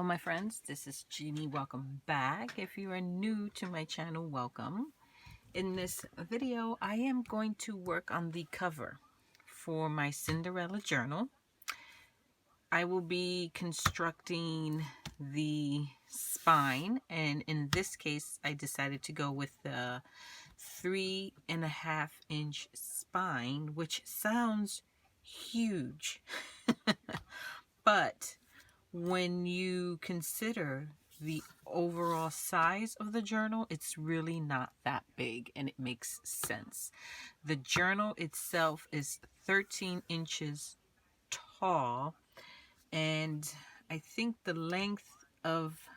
Hello my friends, this is Jeannie. Welcome back. If you are new to my channel, welcome. In this video, I am going to work on the cover for my Cinderella journal. I will be constructing the spine, and in this case, I decided to go with the 3.5-inch spine, which sounds huge, but when you consider the overall size of the journal, it's really not that big, and it makes sense. The journal itself is 13 inches tall, and I think the length of,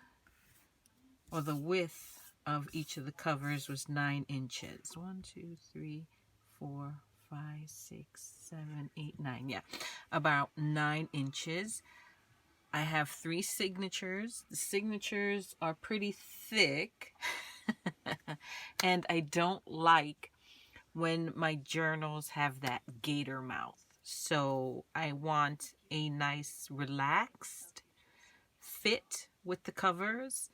or the width of each of the covers was 9 inches. 1, 2, 3, 4, 5, 6, 7, 8, 9. Yeah, about 9 inches. I have 3 signatures. The signatures are pretty thick and I don't like when my journals have that gator mouth. So I want a nice relaxed fit with the covers,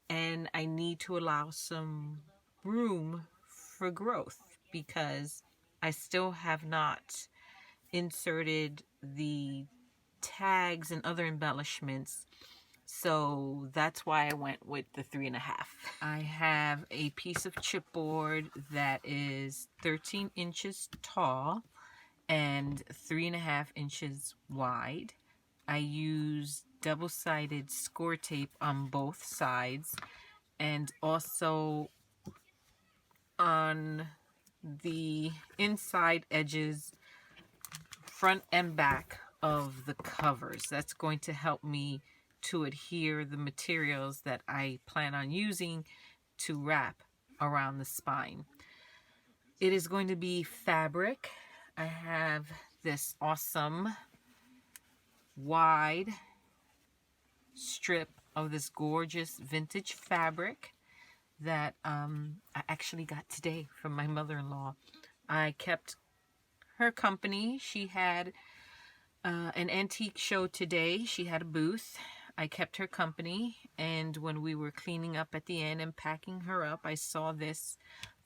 and I need to allow some room for growth because I still have not inserted the tags and other embellishments, so that's why I went with the 3.5. I have a piece of chipboard that is 13 inches tall and 3.5 inches wide. I use double-sided score tape on both sides, and also on the inside edges, front and back of the covers. That's going to help me to adhere the materials that I plan on using to wrap around the spine. It is going to be fabric. I have this awesome wide strip of this gorgeous vintage fabric that I actually got today from my mother-in-law. I kept her company. She had an antique show today. She had a booth. I kept her company, and when we were cleaning up at the end and packing her up, I saw this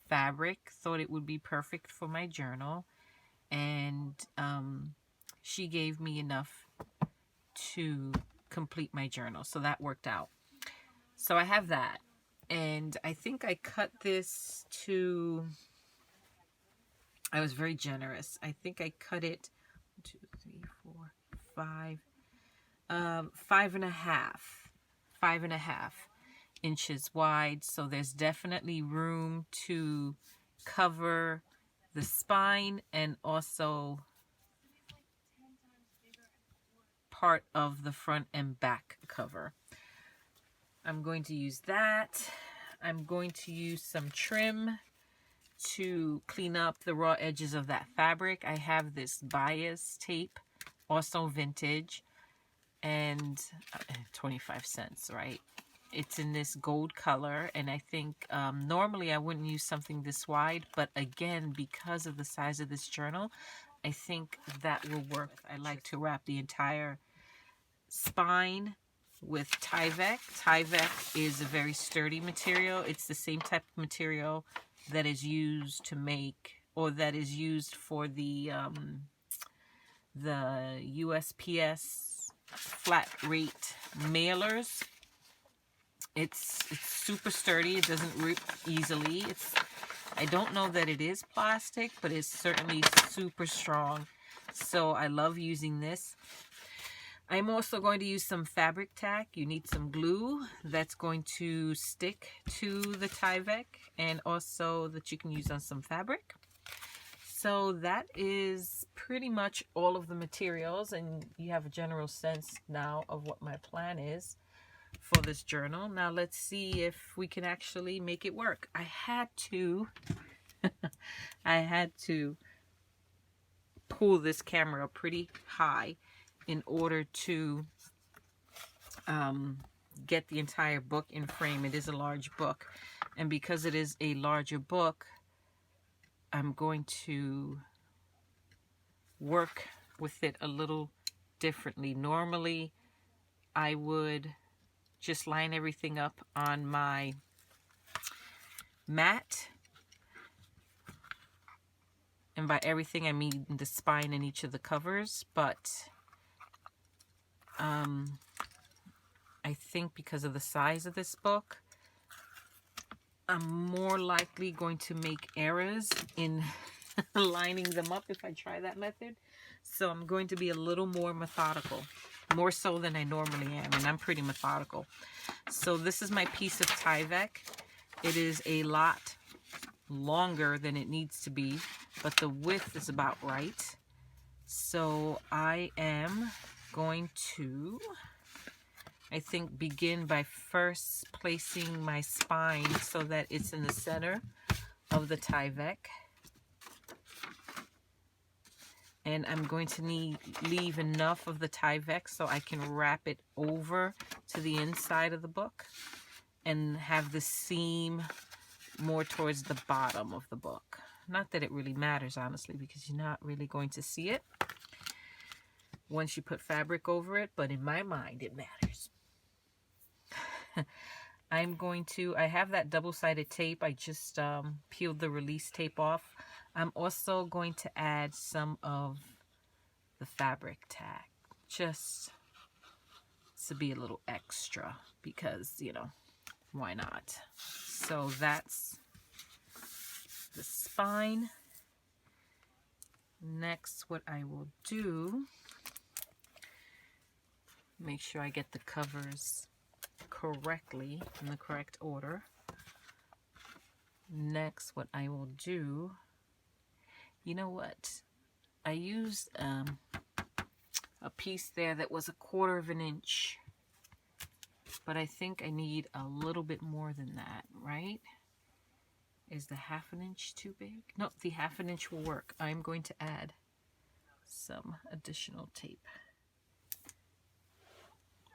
fabric, thought it would be perfect for my journal, and she gave me enough to complete my journal, so that worked out. So I have that, and I think I cut this to, I was very generous. I think I cut it 2, 3, 4, 5, 5.5 inches wide. So there's definitely room to cover the spine and also part of the front and back cover. I'm going to use that. I'm going to use some trim to clean up the raw edges of that fabric. I have this bias tape, also vintage, and 25 cents, right? It's in this gold color, and I think normally I wouldn't use something this wide, but again, because of the size of this journal, I think that will work. I like to wrap the entire spine with Tyvek. Tyvek is a very sturdy material. It's the same type of material that is used to make, or that is used for the USPS flat rate mailers. It's super sturdy. It doesn't rip easily. I don't know that it is plastic, but it's certainly super strong. So I love using this. I'm also going to use some fabric tack. You need some glue that's going to stick to the Tyvek, and also that you can use on some fabric. So that is pretty much all of the materials, and you have a general sense now of what my plan is for this journal. Now let's see if we can actually make it work. I had to pull this camera pretty high in order to get the entire book in frame. It is a large book, and because it is a larger book, I'm going to work with it a little differently. Normally I would just line everything up on my mat. And by everything, I mean the spine and each of the covers. But I think because of the size of this book, I'm more likely going to make errors in lining them up if I try that method. So I'm going to be a little more methodical, more so than I normally am, and I'm pretty methodical. So this is my piece of Tyvek. It is a lot longer than it needs to be, but the width is about right. So I am going to, I think, begin by first placing my spine so that it's in the center of the Tyvek. And I'm going to leave enough of the Tyvek so I can wrap it over to the inside of the book and have the seam more towards the bottom of the book. Not that it really matters, honestly, because you're not really going to see it once you put fabric over it, but in my mind, it matters. I have that double-sided tape. I just peeled the release tape off. I'm also going to add some of the fabric tack, just to be a little extra, because, you know, why not? So that's the spine. Next, what I will do, make sure I get the covers correctly in the correct order. Next, what I will do, you know what? I used a piece there that was 1/4 of an inch, but I think I need a little bit more than that, right? Is the 1/2 inch too big? No, the 1/2 inch will work. I'm going to add some additional tape.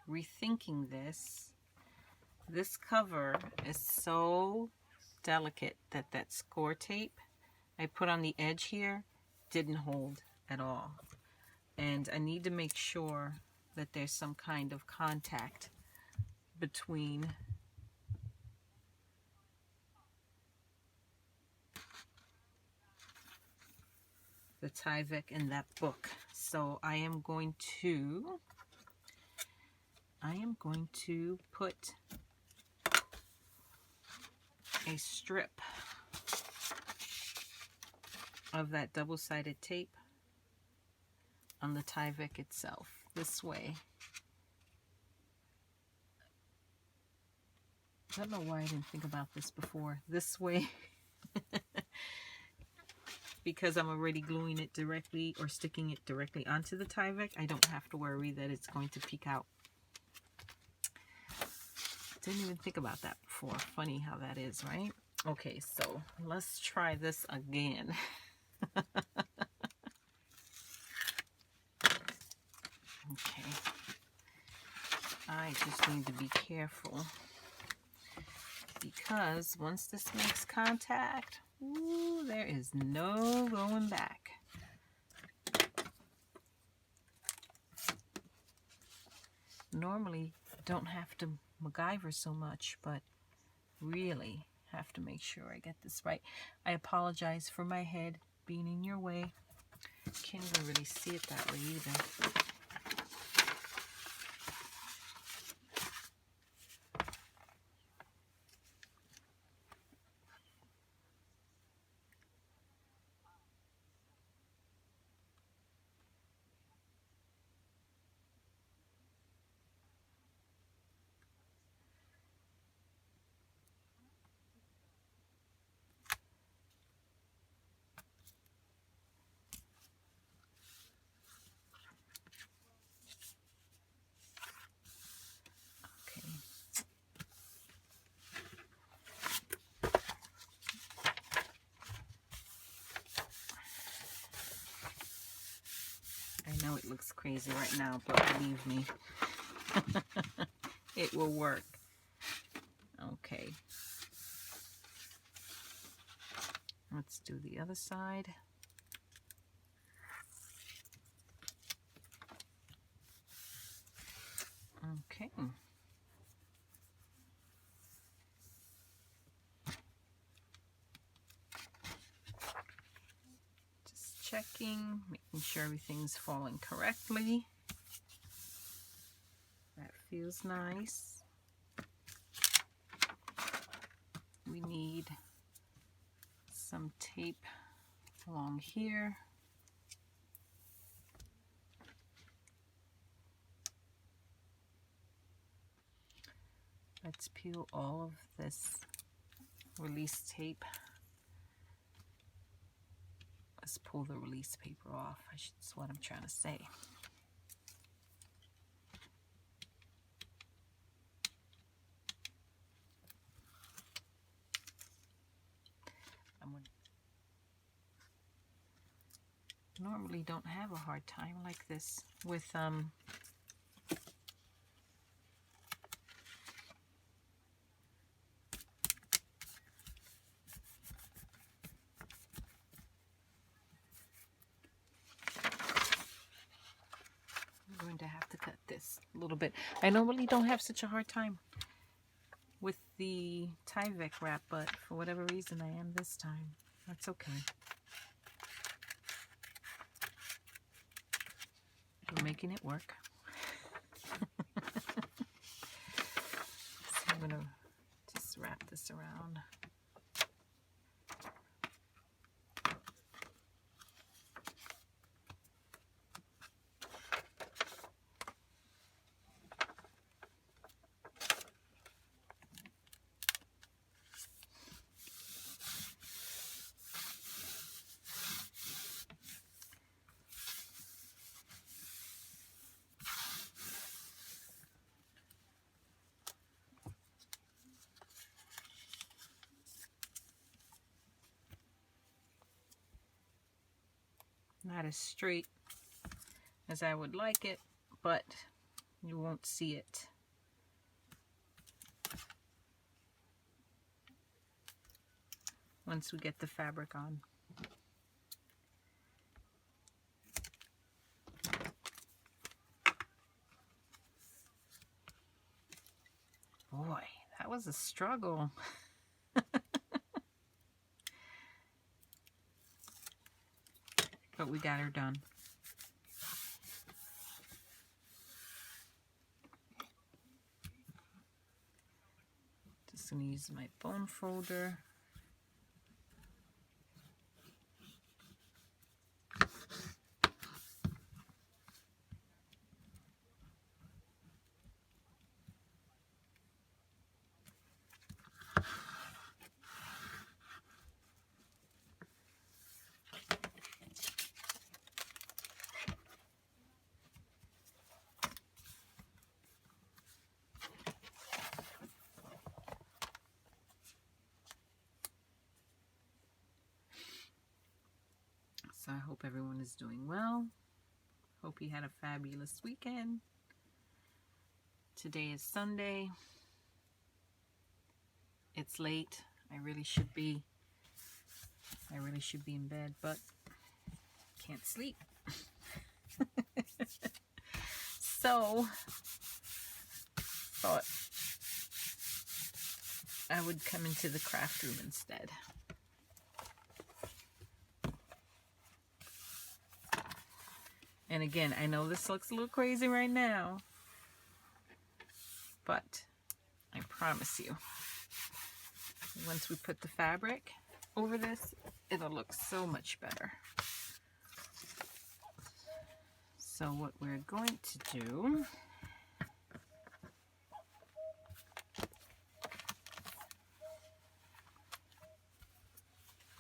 Rethinking this cover is so delicate that that score tape I put on the edge here didn't hold at all. And I need to make sure that there's some kind of contact between the Tyvek and that book. So I am going to put a strip of that double-sided tape on the Tyvek itself. This way. I don't know why I didn't think about this before. This way, because I'm already gluing it directly or sticking it directly onto the Tyvek, I don't have to worry that it's going to peek out. Didn't even think about that before. Funny how that is, right? Okay, so let's try this again. Okay. I just need to be careful, because once this makes contact, ooh, there is no going back. Normally, don't have to MacGyver so much, but really have to make sure I get this right. I apologize for my head being in your way. Can't even really see it that way either. I know it looks crazy right now, but believe me, it will work. Okay. Let's do the other side. Okay. checking, making sure everything's falling correctly. That feels nice. We need some tape along here. Let's peel all of this release tape. Let's pull the release paper off. That's what I'm trying to say. Normally don't have a hard time like this with I'm going to have to cut this a little bit. I normally don't have such a hard time with the Tyvek wrap, but for whatever reason I am this time. That's okay. We're making it work. So I'm gonna just wrap this around. Not as straight as I would like it, but you won't see it. Once we get the fabric on. Boy, that was a struggle. But we got her done. Just gonna use my bone folder. So I hope everyone is doing well. Hope you had a fabulous weekend. Today is Sunday. It's late. I really should be in bed, but can't sleep. So thought I would come into the craft room instead. And again, I know this looks a little crazy right now, but I promise you, once we put the fabric over this, it'll look so much better. So what we're going to do,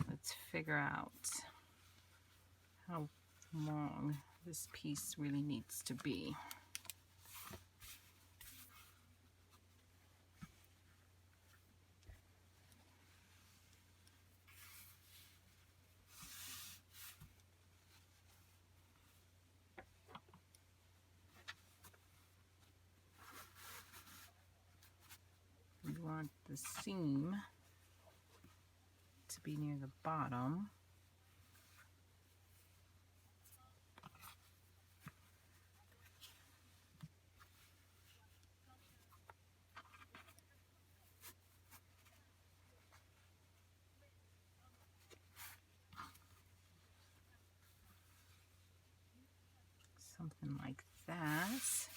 let's figure out how long this piece really needs to be. We want the seam to be near the bottom. something like that.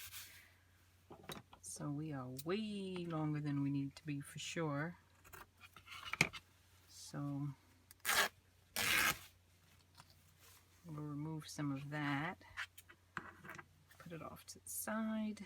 So we are way longer than we need to be for sure. So we'll remove some of that, put it off to the side.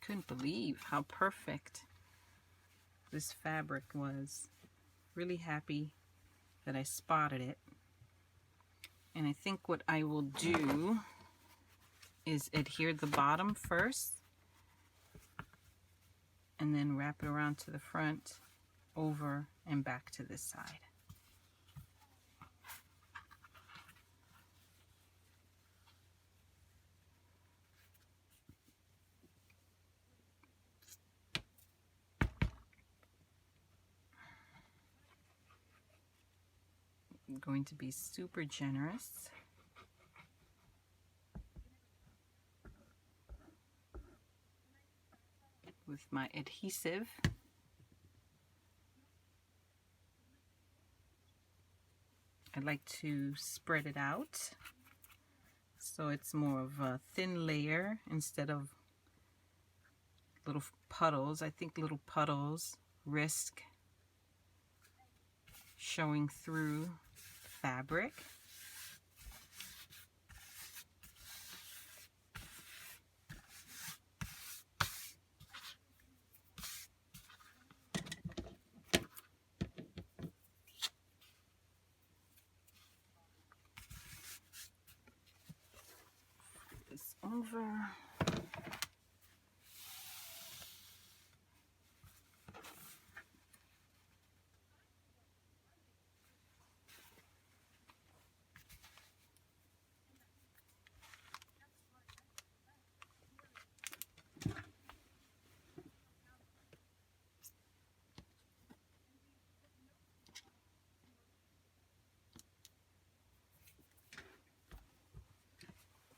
Couldn't believe how perfect this fabric was. Really happy that I spotted it. And I think what I will do is adhere the bottom first and then wrap it around to the front, over and back to this side. I'm going to be super generous. With my adhesive. I like to spread it out so it's more of a thin layer instead of little puddles. I think little puddles risk showing through fabric. This over.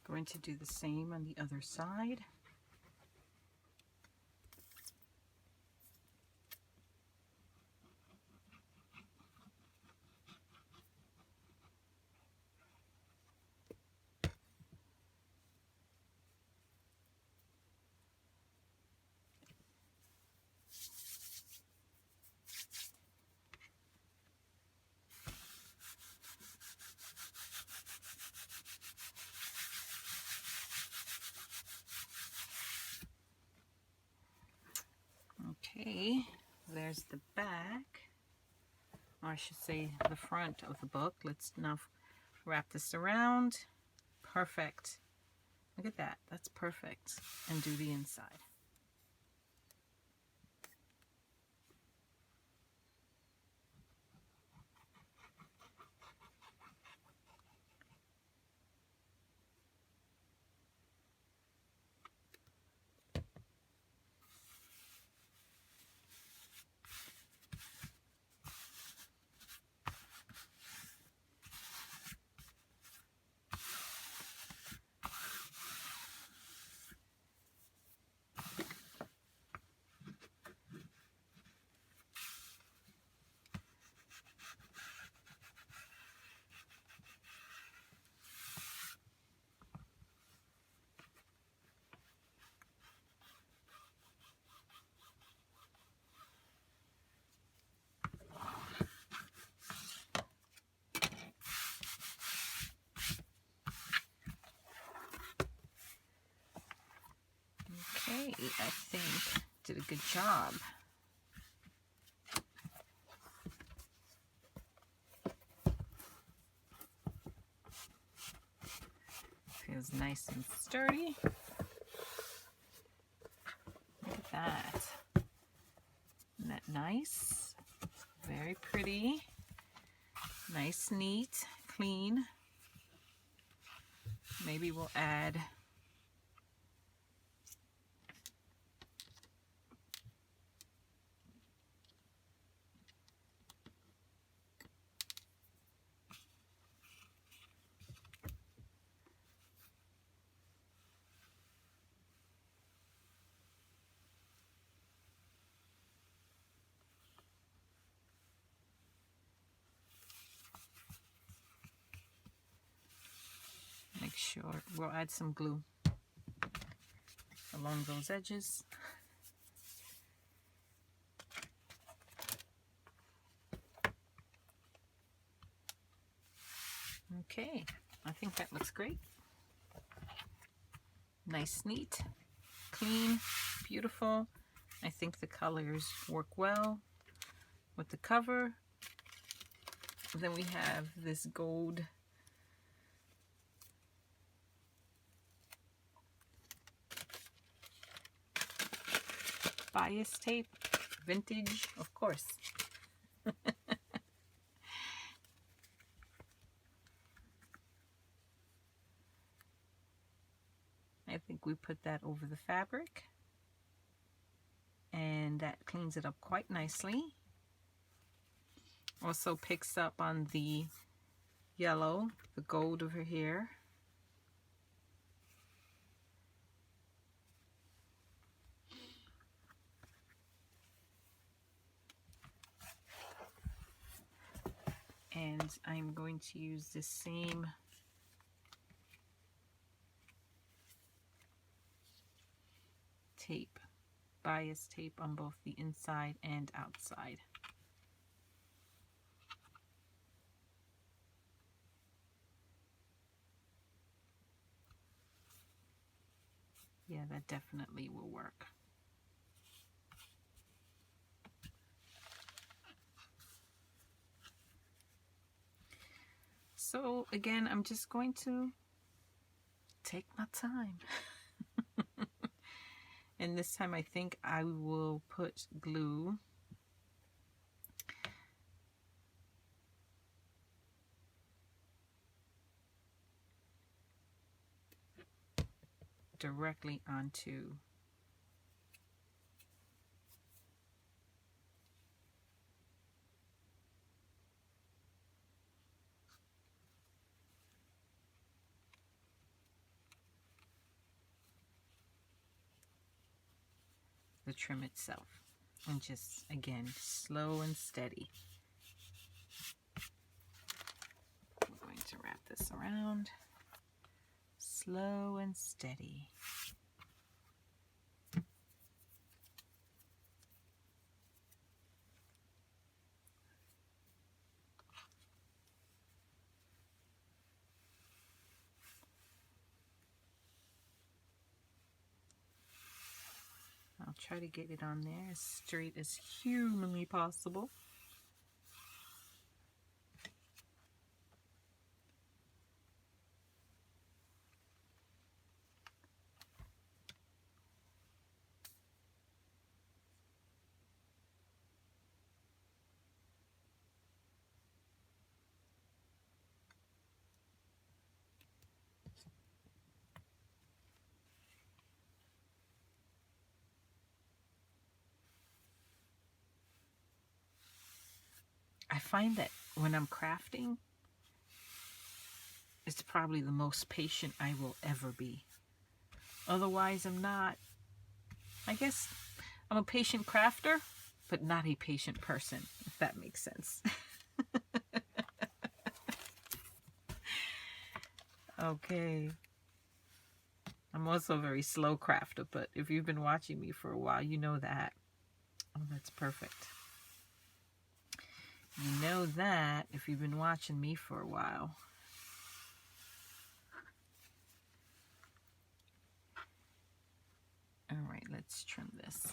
Going to do the same on the other side. Okay, there's the back, or I should say the front of the book. Let's now wrap this around. Perfect. Look at that. That's perfect. And do the inside. Okay, I think did a good job. Feels nice and sturdy. Look at that. Isn't that nice? Very pretty. Nice, neat, clean. Maybe we'll add sure we'll add some glue along those edges. Okay, I think that looks great. Nice, neat, clean, beautiful. I think the colors work well with the cover. Then we have this gold bias tape, vintage, of course. I think we put that over the fabric, and that cleans it up quite nicely. Also picks up on the yellow, the gold over here. And I'm going to use this same tape, bias tape, on both the inside and outside. Yeah, that definitely will work. So again, I'm just going to take my time. And this time I think I will put glue directly onto the trim itself, and just again slow and steady. We're going to wrap this around, slow and steady. I'll try to get it on there as straight as humanly possible. I find that when I'm crafting, it's probably the most patient I will ever be. Otherwise, I'm not. I guess I'm a patient crafter, but not a patient person, if that makes sense. Okay. I'm also a very slow crafter, but if you've been watching me for a while, you know that. Oh, that's perfect. You know that if you've been watching me for a while. All right, let's trim this.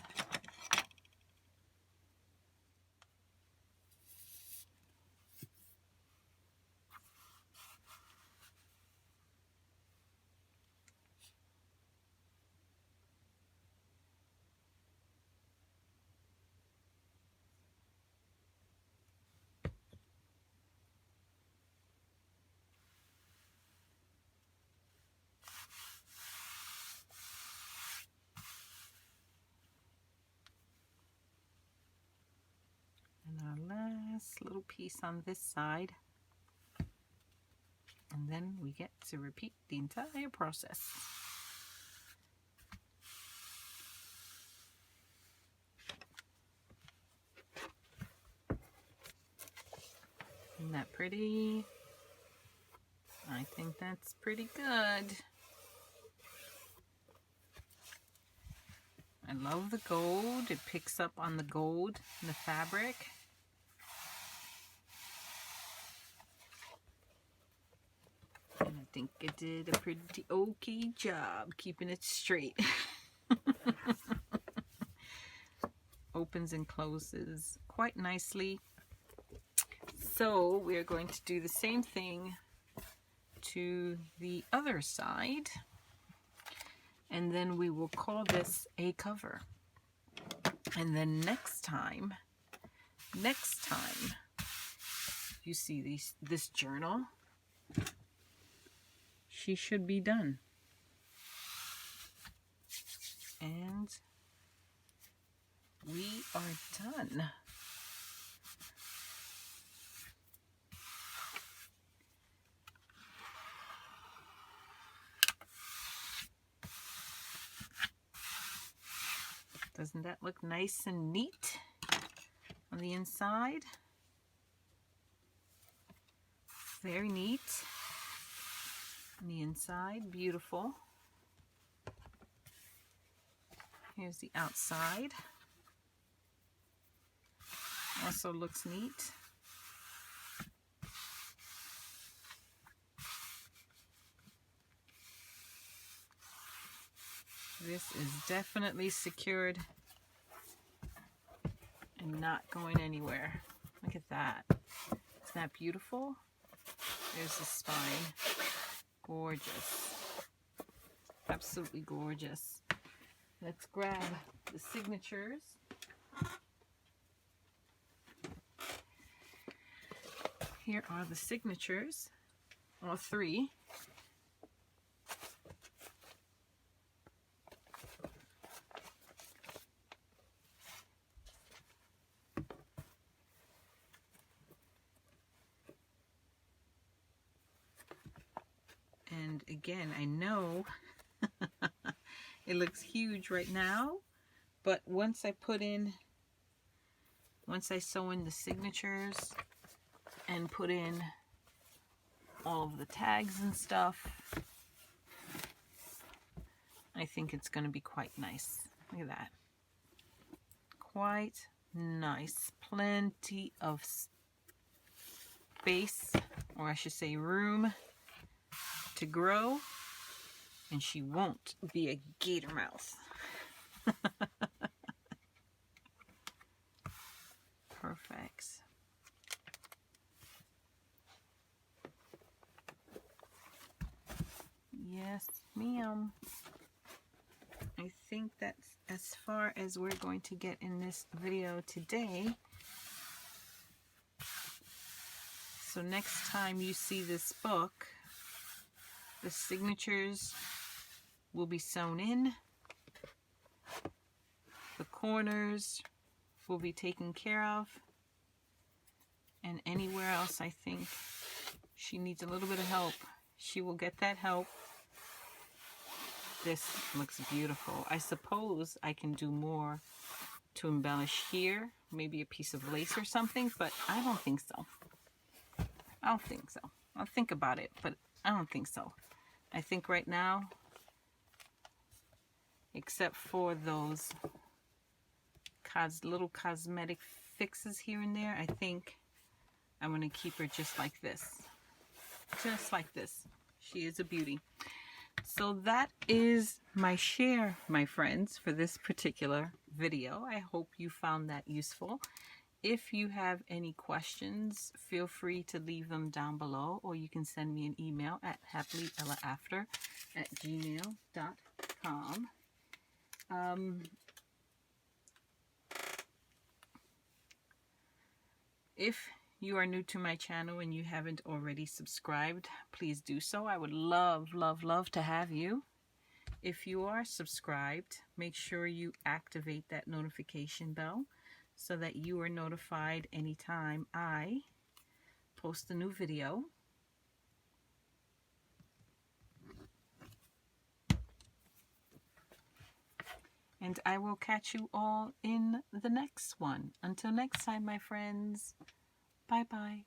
And our last little piece on this side. And then we get to repeat the entire process. Isn't that pretty? I I think that's pretty good. I love the gold. It picks up on the gold in the fabric. And I think it did a pretty okay job keeping it straight. Opens and closes quite nicely. So we're going to do the same thing to the other side. And then we will call this a cover. And then next time you see this journal, she should be done. And we are done. Doesn't that look nice and neat on the inside? Very neat. On the inside, beautiful. Here's the outside. Also looks neat. This is definitely secured and not going anywhere. Look at that. Isn't that beautiful? There's the spine. Gorgeous. Absolutely gorgeous. Let's grab the signatures. Here are the signatures, all three. And again, I know it looks huge right now, but once I sew in the signatures and put in all of the tags and stuff, I think it's going to be quite nice. Look at that. Quite nice. Plenty of space, or I should say room, to grow, and she won't be a gator mouth. Perfect. Yes, ma'am. I think that's as far as we're going to get in this video today. So next time you see this book, the signatures will be sewn in. The corners will be taken care of. And anywhere else I think she needs a little bit of help, she will get that help. This looks beautiful. I suppose I can do more to embellish here. Maybe a piece of lace or something, but I don't think so. I don't think so. I'll think about it, but I don't think so. I think right now, except for those little cosmetic fixes here and there, I think I'm going to keep her just like this. Just like this. She is a beauty. So that is my share, my friends, for this particular video. I hope you found that useful. If you have any questions, feel free to leave them down below, or you can send me an email at happilyellaafter@gmail.com. If you are new to my channel and you haven't already subscribed, please do so. I would love, love, love to have you. If you are subscribed, make sure you activate that notification bell so that you are notified anytime I post a new video. And I will catch you all in the next one. Until next time, my friends. Bye-bye.